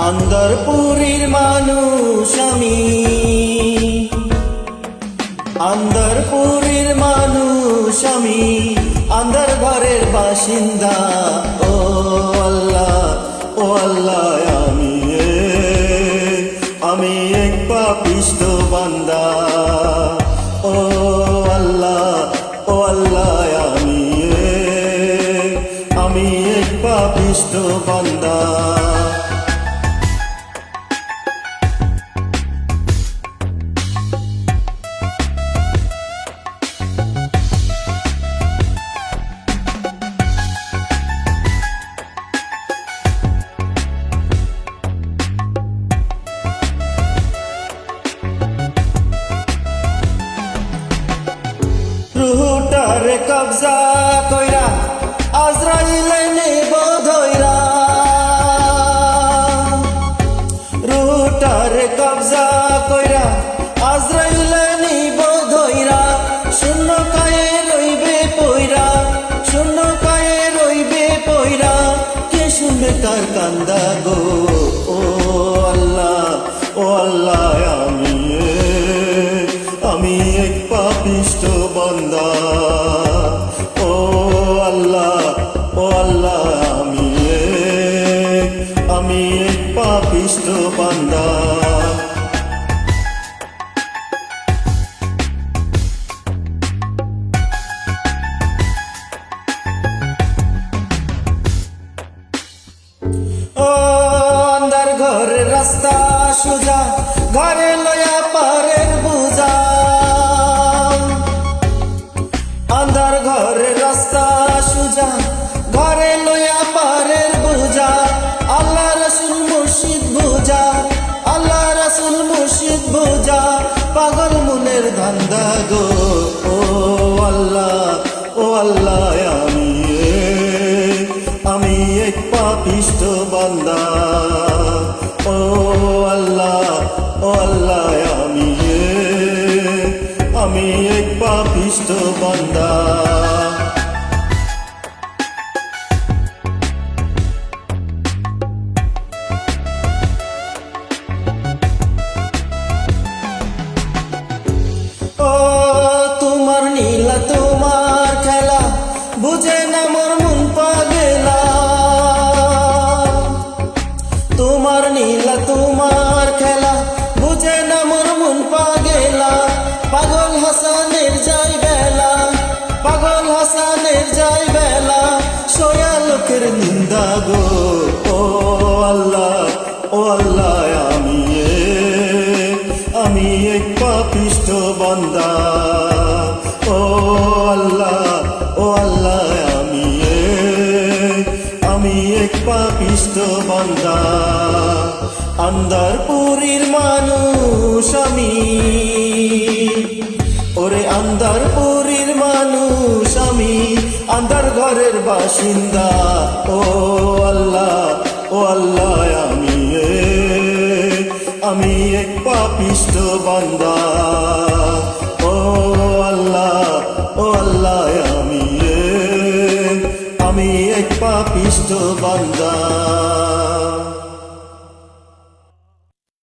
আন্দারপুরীর মানুষ আমি, আন্দারপুরীর মানুষ আমি, আন্দার ঘরের বাসিন্দা। ও আল্লাহ, ও আল্লাহ, আমি এক পাপিষ্ঠ বান্দা। ও আল্লাহ, ও আল্লাহ, আমি এক পাপিষ্ঠ বান্দা। রুহুটারে কবজা কইরা আজরাইলে নিব ধইরা, রুহুটারে কবজা কইরা আজরাইলে নিব ধইরা। শূন্য কায়ে রইবে পইরা, শূন্য কায়ে রইবে পইরা, কে শুনবে তার কান্দা গো। ও আল্লাহ, ও আল্লাহ, আমি এক পাপিষ্ঠ বান্দা। ও আল্লাহ, ও আল্লাহ, আমি এক পাপিষ্ঠ বান্দা। ও আন্দার ঘরের রাস্তা সোজা, ঘরে লয়া পারের বুঝা। আন্দার ঘরের রাস্তা সোজা, ঘরে লয়া পারের বুঝা। আল্লাহ রসুল মুর্শিদ বুঝা, আল্লাহ রসুল মুর্শিদ বুঝা, পাগল মনের ধান্দা গো। ও আল্লাহ, ও আল্লাহ, আমি এক পাপিষ্ঠ বান্দা। ও আল্লাহ, ও আল্লাহ, আমি এক পাপিষ্ঠ বান্দা। ও তোমার নীলা, তোমার খেলা, বুঝে না মোর মন পাগলা। তোমার নীলা, তোমার খেলা, বুঝে না মোর মন পাগলা। পাগল হাসানের যাই বেলা, পাগল হাসানের যাই বেলা, সোয়া লোকের নিন্দা গো। ও আল্লাহ, ও আল্লাহ, আমি এক পাপিষ্ঠ বান্দা। ও আল্লাহ, ও আল্লাহ, আমি এক পাপিষ্ঠ বান্দা। আন্দারপুরীর মানুষ আমি, ওরে আন্দারপুরীর মানুষ আমি, আন্দার ঘরের বাসিন্দা। ও আল্লাহ, ও আল্লাহ, আমি এক পাপিষ্ঠ বান্দা। ও আল্লাহ, ও আল্লাহ, আমি এক পাপিষ্ঠ বান্দা।